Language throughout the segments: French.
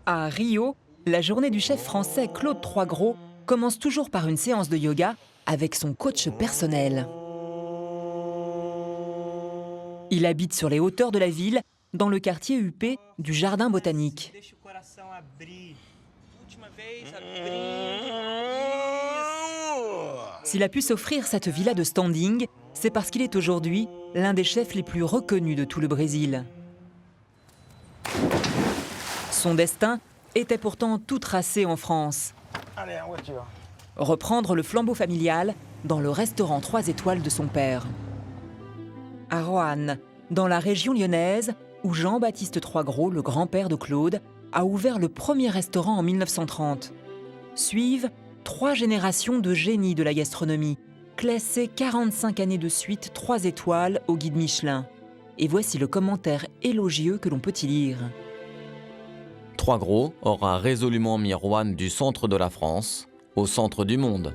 À Rio, la journée du chef français Claude Troisgros commence toujours par une séance de yoga avec son coach personnel. Il habite sur les hauteurs de la ville, dans le quartier huppé du Jardin botanique. S'il a pu s'offrir cette villa de standing, c'est parce qu'il est aujourd'hui l'un des chefs les plus reconnus de tout le Brésil. Son destin était pourtant tout tracé en France. Allez, en voiture. Reprendre le flambeau familial dans le restaurant 3 étoiles de son père. À Roanne, dans la région lyonnaise, où Jean-Baptiste Troisgros, le grand-père de Claude, a ouvert le premier restaurant en 1930. Suivent 3 générations de génies de la gastronomie, classés 45 années de suite 3 étoiles au guide Michelin. Et voici le commentaire élogieux que l'on peut y lire. Troisgros aura résolument mis Roanne du centre de la France au centre du monde.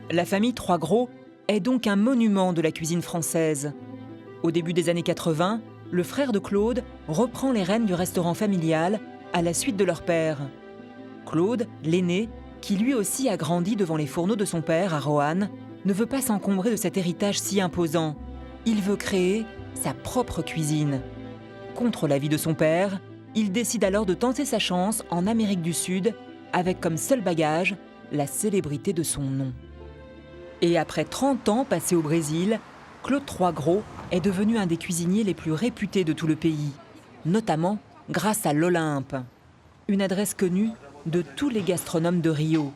La famille Troisgros est donc un monument de la cuisine française. Au début des années 80, le frère de Claude reprend les rênes du restaurant familial à la suite de leur père. Claude, l'aîné, qui lui aussi a grandi devant les fourneaux de son père à Roanne, ne veut pas s'encombrer de cet héritage si imposant. Il veut créer sa propre cuisine. Contre l'avis de son père, il décide alors de tenter sa chance en Amérique du Sud, avec comme seul bagage la célébrité de son nom. Et après 30 ans passés au Brésil, Claude Troisgros est devenu un des cuisiniers les plus réputés de tout le pays, notamment grâce à l'Olympe, une adresse connue de tous les gastronomes de Rio.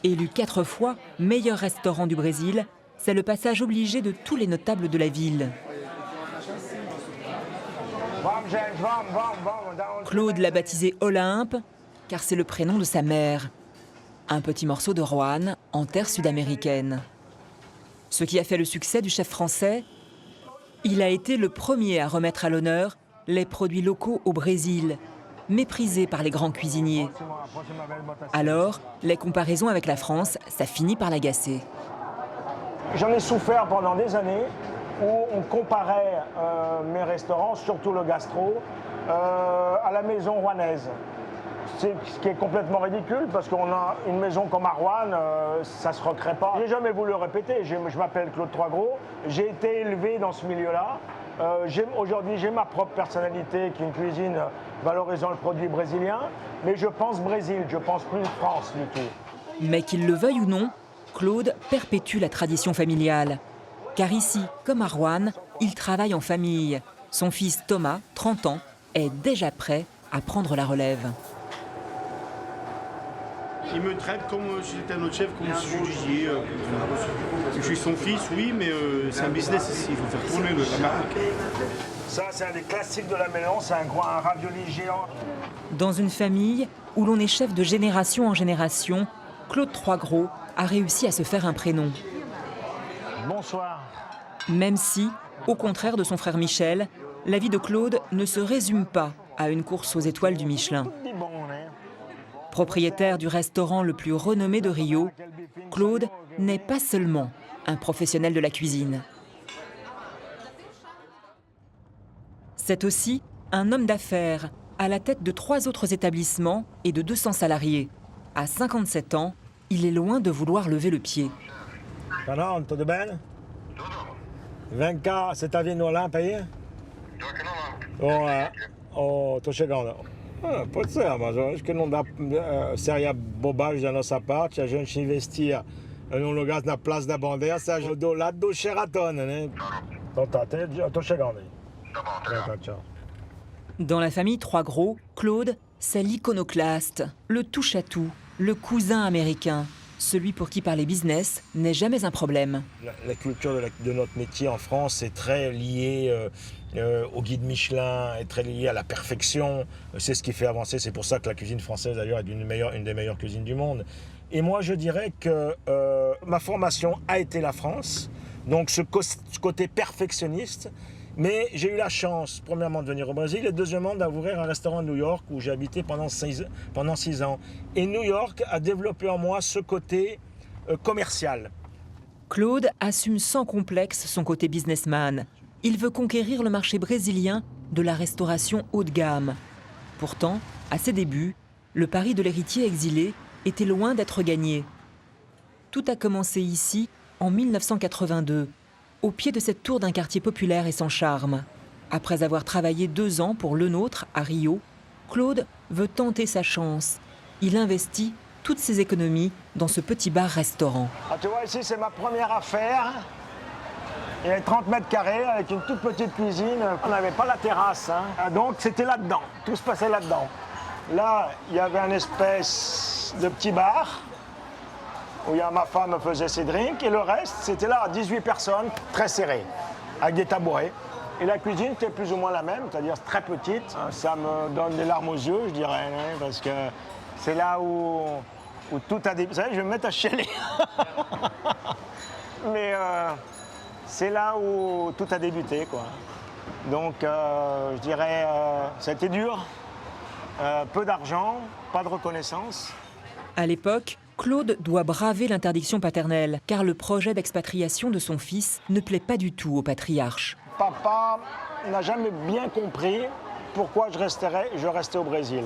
Élu 4 fois meilleur restaurant du Brésil, c'est le passage obligé de tous les notables de la ville. Claude l'a baptisé Olympe, car c'est le prénom de sa mère. Un petit morceau de Roanne, en terre sud-américaine. Ce qui a fait le succès du chef français, il a été le premier à remettre à l'honneur les produits locaux au Brésil, méprisés par les grands cuisiniers. Alors, les comparaisons avec la France, ça finit par l'agacer. J'en ai souffert pendant des années où on comparait mes restaurants, surtout le gastro, à la maison rouennaise. Ce qui est complètement ridicule parce qu'on a une maison comme à Roanne, ça ne se recrée pas. J'ai jamais voulu répéter, je m'appelle Claude Troisgros, j'ai été élevé dans ce milieu-là. Aujourd'hui, j'ai ma propre personnalité qui est une cuisine valorisant le produit brésilien, mais je pense Brésil, je pense plus France du tout. Mais qu'il le veuille ou non, Claude perpétue la tradition familiale. Car ici, comme à Roanne, il travaille en famille. Son fils Thomas, 30 ans, est déjà prêt à prendre la relève. Il me traite comme si j'étais un autre chef, comme si je disais. Je suis son fils, oui, mais c'est un business ici, il faut faire tourner la marque. Ça, c'est un des classiques de la Mélan, c'est un ravioli géant. Dans une famille où l'on est chef de génération en génération, Claude Troisgros a réussi à se faire un prénom. Bonsoir. Même si, au contraire de son frère Michel, la vie de Claude ne se résume pas à une course aux étoiles du Michelin. Propriétaire du restaurant le plus renommé de Rio, Claude n'est pas seulement un professionnel de la cuisine. C'est aussi un homme d'affaires à la tête de 3 autres établissements et de 200 salariés. À 57 ans, il est loin de vouloir lever le pied. Pronto, tudo bem? Vem cá, você tá vindo Olympe aí? Tô chegando. Pode ser, mas eu acho que não dá, seria bobagem da nossa parte a gente investir num lugar na Praça da Bandeira, do lado do Sheraton, né? Então tá, eu tô chegando aí. Tá, tchau. Dans la famille Troisgros, Claude, c'est l'iconoclaste, le touche-à-tout, le cousin américain, celui pour qui parler business n'est jamais un problème. La culture de notre métier en France est très liée au guide Michelin, est très liée à la perfection. C'est ce qui fait avancer, c'est pour ça que la cuisine française d'ailleurs est une des meilleures cuisines du monde. Et moi je dirais que ma formation a été la France, donc ce côté perfectionniste. Mais j'ai eu la chance, premièrement, de venir au Brésil et deuxièmement, d'ouvrir un restaurant à New York où j'ai habité pendant 6 ans. Et New York a développé en moi ce côté commercial. Claude assume sans complexe son côté businessman. Il veut conquérir le marché brésilien de la restauration haut de gamme. Pourtant, à ses débuts, le pari de l'héritier exilé était loin d'être gagné. Tout a commencé ici, en 1982, au pied de cette tour d'un quartier populaire et sans charme. Après avoir travaillé 2 ans pour Le Nôtre, à Rio, Claude veut tenter sa chance. Il investit toutes ses économies dans ce petit bar-restaurant. Ah, tu vois, ici, c'est ma première affaire. Il y avait 30 mètres carrés avec une toute petite cuisine. On n'avait pas la terrasse, hein. Donc, c'était là-dedans. Tout se passait là-dedans. Là, il y avait un espèce de petit bar où ma femme faisait ses drinks. Et le reste, c'était là, 18 personnes, très serrées, avec des tabourets. Et la cuisine était plus ou moins la même, c'est-à-dire très petite. Ça me donne des larmes aux yeux, je dirais, hein, parce que c'est là où tout a débuté. Vous savez, je vais me mettre à chialer. Mais c'est là où tout a débuté, quoi. Donc, je dirais, ça a été dur. Peu d'argent, pas de reconnaissance. À l'époque, Claude doit braver l'interdiction paternelle, car le projet d'expatriation de son fils ne plaît pas du tout au patriarche. Papa n'a jamais bien compris pourquoi je restais au Brésil.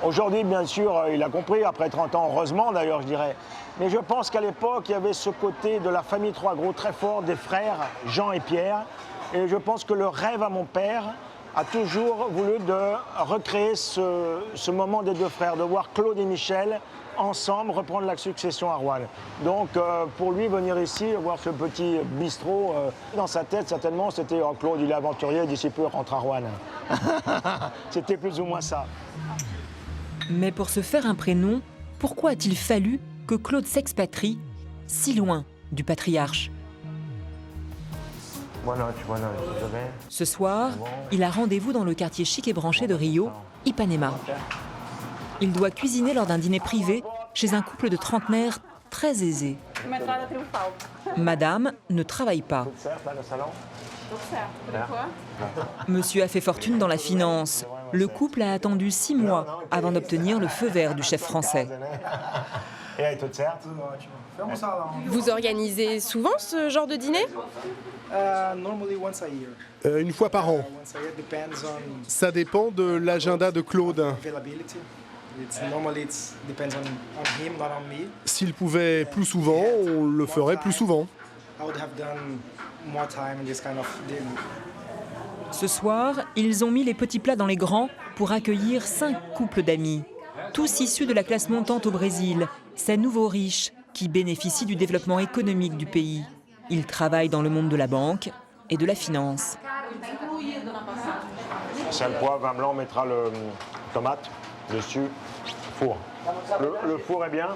Aujourd'hui, bien sûr, il a compris, après 30 ans, heureusement d'ailleurs, je dirais. Mais je pense qu'à l'époque, il y avait ce côté de la famille Troisgros très fort, des frères Jean et Pierre. Et je pense que le rêve à mon père a toujours voulu de recréer ce moment des 2 frères, de voir Claude et Michel ensemble reprendre la succession à Rouen. Donc pour lui, venir ici, voir ce petit bistrot, dans sa tête certainement, c'était oh, Claude, il est aventurier, d'ici peu, il rentre à Rouen. C'était plus ou moins ça. Mais pour se faire un prénom, pourquoi a-t-il fallu que Claude s'expatrie si loin du patriarche? Ce soir, il a rendez-vous dans le quartier chic et branché de Rio, Ipanema. Il doit cuisiner lors d'un dîner privé chez un couple de trentenaires très aisés. Madame ne travaille pas. Monsieur a fait fortune dans la finance. Le couple a attendu 6 mois avant d'obtenir le feu vert du chef français. Vous organisez souvent ce genre de dîner? Une fois par an. Ça dépend de l'agenda de Claude. S'il pouvait plus souvent, on le ferait plus souvent. Ce soir, ils ont mis les petits plats dans les grands pour accueillir 5 couples d'amis. Tous issus de la classe montante au Brésil, ces nouveaux riches qui bénéficient du développement économique du pays. Ils travaillent dans le monde de la banque et de la finance. Sel, poivre, vin blanc, on mettra le tomate dessus, four. Le four est bien.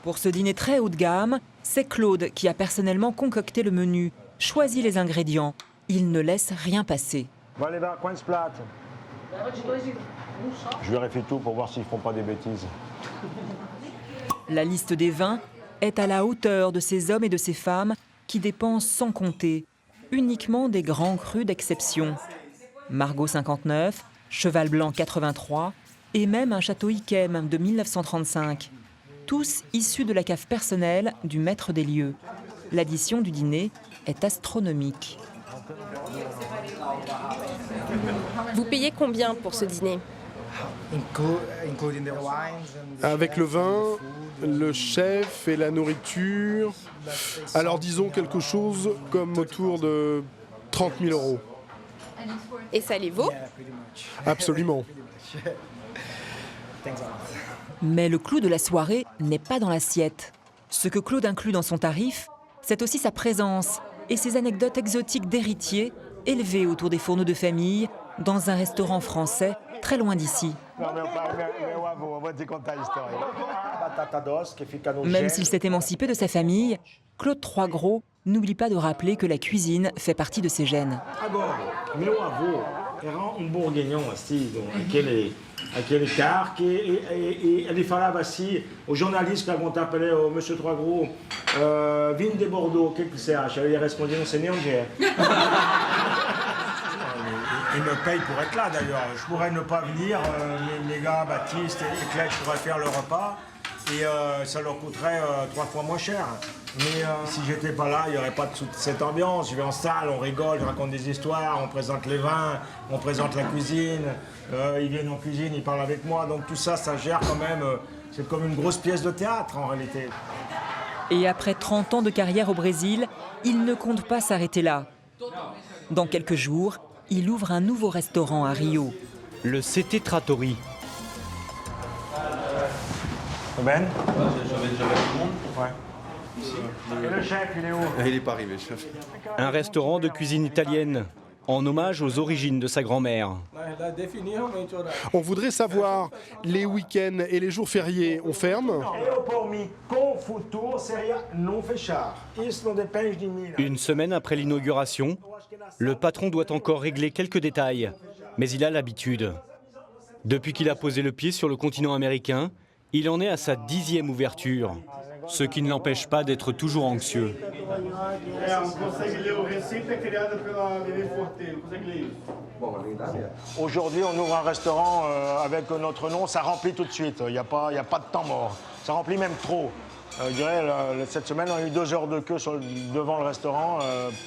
Pour ce dîner très haut de gamme, c'est Claude qui a personnellement concocté le menu, choisi les ingrédients. Il ne laisse rien passer. Va aller vers Queensplatte. Je vérifie tout pour voir s'ils ne font pas des bêtises. La liste des vins est à la hauteur de ces hommes et de ces femmes qui dépensent sans compter, uniquement des grands crus d'exception. Margaux 59, Cheval Blanc 83 et même un château Yquem de 1935. Tous issus de la cave personnelle du maître des lieux. L'addition du dîner est astronomique. Vous payez combien pour ce dîner? Avec le vin, le chef et la nourriture, alors disons quelque chose comme autour de 30 000 €. Et ça les vaut? Absolument. Mais le clou de la soirée n'est pas dans l'assiette. Ce que Claude inclut dans son tarif, c'est aussi sa présence et ses anecdotes exotiques d'héritiers élevés autour des fourneaux de famille dans un restaurant français très loin d'ici. Même s'il s'est émancipé de sa famille, Claude Troisgros n'oublie pas de rappeler que la cuisine fait partie de ses gènes. Meu avô era bourguignon, assim, aquele cara que ele falava assim, o jornalista perguntava para ele, Monsieur Troisgros, vindo de Bordeaux, o que você acha? Ele respondia, não sei nem onde é. Il me paye pour être là d'ailleurs. Je pourrais ne pas venir, les gars, Baptiste et Claire, je pourrais faire le repas. et ça leur coûterait 3 fois moins cher. Mais si j'étais pas là, il n'y aurait pas toute cette ambiance. Je vais en salle, on rigole, je raconte des histoires, on présente les vins, on présente la cuisine. Ils viennent en cuisine, ils parlent avec moi. Donc tout ça, ça gère quand même. C'est comme une grosse pièce de théâtre en réalité. Et après 30 ans de carrière au Brésil, il ne compte pas s'arrêter là. Dans quelques jours, il ouvre un nouveau restaurant à Rio. Le CT Trattori. Ben j'avais déjà vu tout le monde. Ouais. Et le chef, il est où? Il n'est pas arrivé, chef. Un restaurant de cuisine italienne, en hommage aux origines de sa grand-mère. On voudrait savoir, les week-ends et les jours fériés, on ferme? Une semaine après l'inauguration, le patron doit encore régler quelques détails, mais il a l'habitude. Depuis qu'il a posé le pied sur le continent américain, il en est à sa 10e ouverture, ce qui ne l'empêche pas d'être toujours anxieux. Aujourd'hui, on ouvre un restaurant avec notre nom, ça remplit tout de suite. Il n'y a pas de temps mort. Ça remplit même trop. Je dirais, cette semaine, on a eu 2 heures de queue devant le restaurant,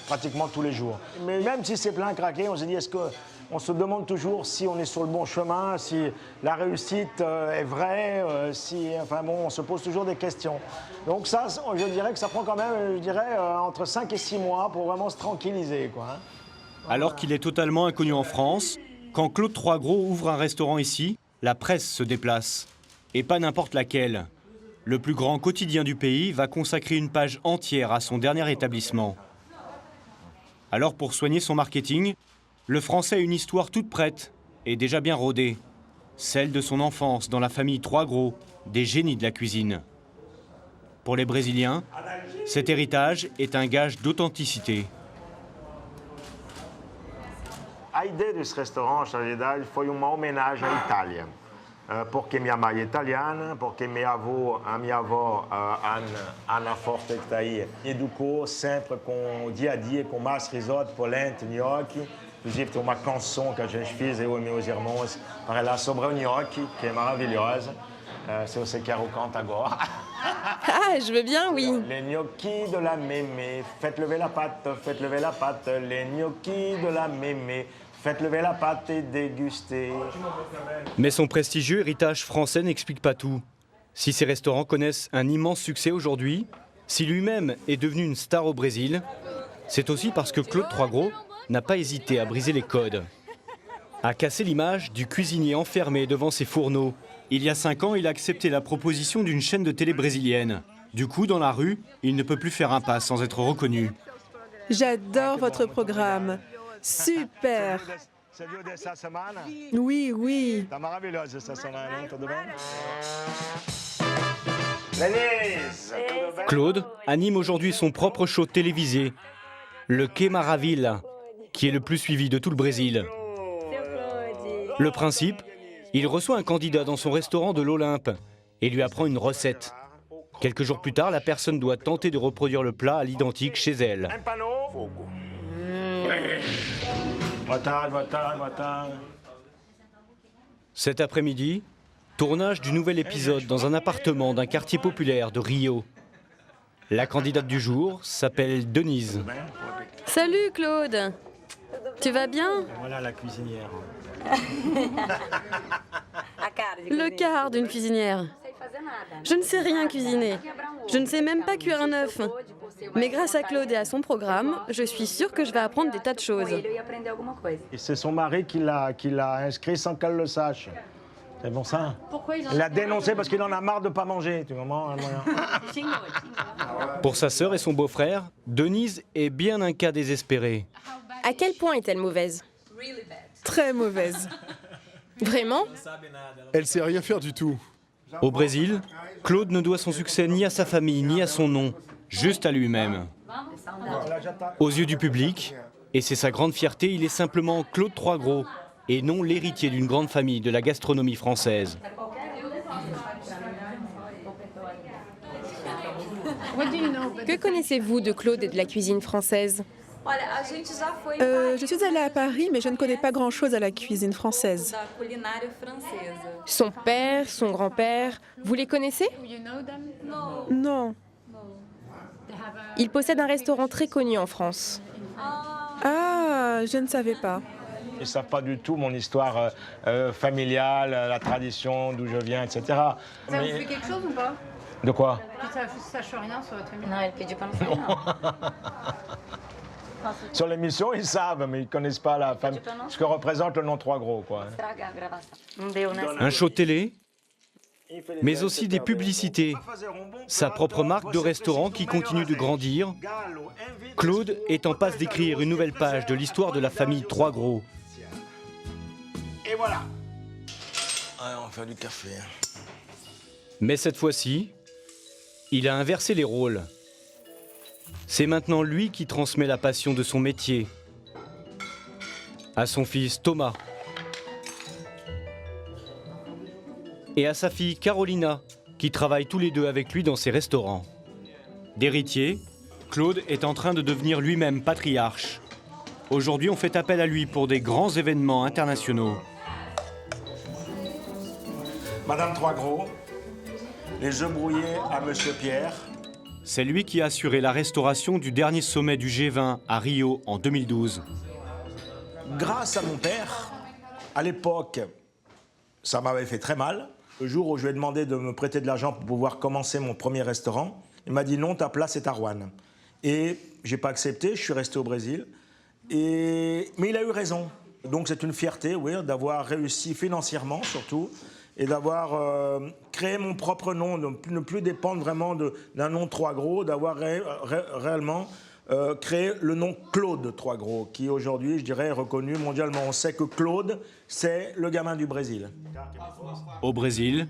pratiquement tous les jours. Mais même si c'est plein craqué, on s'est dit, on se demande toujours si on est sur le bon chemin, si la réussite est vraie, on se pose toujours des questions. Donc ça, je dirais que ça prend quand même, entre 5 et 6 mois pour vraiment se tranquilliser, quoi. Alors qu'il est totalement inconnu en France, quand Claude Troisgros ouvre un restaurant ici, la presse se déplace. Et pas n'importe laquelle. Le plus grand quotidien du pays va consacrer une page entière à son dernier établissement. Alors pour soigner son marketing, le Français a une histoire toute prête et déjà bien rodée. Celle de son enfance dans la famille Troisgros, des génies de la cuisine. Pour les Brésiliens, cet héritage est un gage d'authenticité. A ideia desse restaurante, na verdade, foi uma homenagem à Itália. Porque minha mãe é italiana, porque a minha avó, Ana Forte, que está aí, educou sempre com o dia a dia, com massa, risoto, polenta, gnocchi. Inclusive, tem uma canção que a gente fez, eu e meus irmãos, para lá sobre o gnocchi, que é maravilhosa. Se você quer, eu canto agora. Ah, je veux bien, oui. Les gnocchis de la mémé, faites lever la pâte, les gnocchis de la mémé. Faites lever la pâte et dégustez. Mais son prestigieux héritage français n'explique pas tout. Si ses restaurants connaissent un immense succès aujourd'hui, si lui-même est devenu une star au Brésil, c'est aussi parce que Claude Troisgros n'a pas hésité à briser les codes, à casser l'image du cuisinier enfermé devant ses fourneaux. Il y a 5 ans, il a accepté la proposition d'une chaîne de télé brésilienne. Du coup, dans la rue, il ne peut plus faire un pas sans être reconnu. J'adore votre programme. Super. Oui, oui. Claude anime aujourd'hui son propre show télévisé, le Que Maravilha, qui est le plus suivi de tout le Brésil. Le principe, il reçoit un candidat dans son restaurant de l'Olympe et lui apprend une recette. Quelques jours plus tard, la personne doit tenter de reproduire le plat à l'identique chez elle. Cet après-midi, tournage du nouvel épisode dans un appartement d'un quartier populaire de Rio. La candidate du jour s'appelle Denise. Salut Claude. Tu vas bien? Voilà la cuisinière. Le quart d'une cuisinière. Je ne sais rien cuisiner. Je ne sais même pas cuire un œuf. Mais grâce à Claude et à son programme, je suis sûre que je vais apprendre des tas de choses. Et c'est son mari qui l'a inscrit sans qu'elle le sache. C'est bon ça? Elle l'a dénoncé parce qu'il en a marre de ne pas manger. Tu comprends? Pour sa sœur et son beau-frère, Denise est bien un cas désespéré. À quel point est-elle mauvaise? Très mauvaise. Vraiment? Elle sait rien faire du tout. Au Brésil, Claude ne doit son succès ni à sa famille, ni à son nom, juste à lui-même. Aux yeux du public, et c'est sa grande fierté, il est simplement Claude Troisgros, et non l'héritier d'une grande famille de la gastronomie française. Que connaissez-vous de Claude et de la cuisine française? Je suis allée à Paris, mais je ne connais pas grand-chose à la cuisine française. Son père, son grand-père, vous les connaissez? Non. Ils possèdent un restaurant très connu en France. Ah, je ne savais pas. Ils ne savent pas du tout mon histoire familiale, la tradition, d'où je viens, etc. Ça vous fait quelque chose ou pas? De quoi? Ça ne sache rien sur votre émission. Non, elle fait du pain de Sur l'émission, ils savent, mais ils ne connaissent pas la famille. Ce que représente le nom Trois Gros, quoi. Un show télé, mais aussi des publicités. Sa propre marque de restaurant qui continue de grandir. Claude est en passe d'écrire une nouvelle page de l'histoire de la famille Trois Gros. Et voilà. Ouais, on va faire du café. Mais cette fois-ci, il a inversé les rôles. C'est maintenant lui qui transmet la passion de son métier à son fils Thomas et à sa fille Carolina, qui travaillent tous les deux avec lui dans ses restaurants. D'héritier, Claude est en train de devenir lui-même patriarche. Aujourd'hui, on fait appel à lui pour des grands événements internationaux. Madame Trois Gros, les œufs brouillés à Monsieur Pierre. C'est lui qui a assuré la restauration du dernier sommet du G20 à Rio en 2012. Grâce à mon père, à l'époque, ça m'avait fait très mal. Le jour où je lui ai demandé de me prêter de l'argent pour pouvoir commencer mon premier restaurant, il m'a dit non, ta place est à Rouen. Et je n'ai pas accepté, je suis resté au Brésil. Mais il a eu raison. Donc c'est une fierté, oui, d'avoir réussi financièrement surtout, et d'avoir créé mon propre nom, de ne plus dépendre vraiment d'un nom Trois Gros, d'avoir réellement créé le nom Claude Trois Gros, qui aujourd'hui, je dirais, est reconnu mondialement. On sait que Claude, c'est le gamin du Brésil. Au Brésil,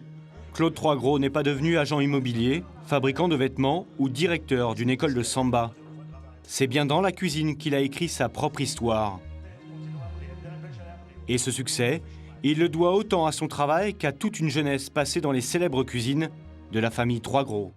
Claude Trois Gros n'est pas devenu agent immobilier, fabricant de vêtements ou directeur d'une école de samba. C'est bien dans la cuisine qu'il a écrit sa propre histoire. Et ce succès, il le doit autant à son travail qu'à toute une jeunesse passée dans les célèbres cuisines de la famille Trois Gros.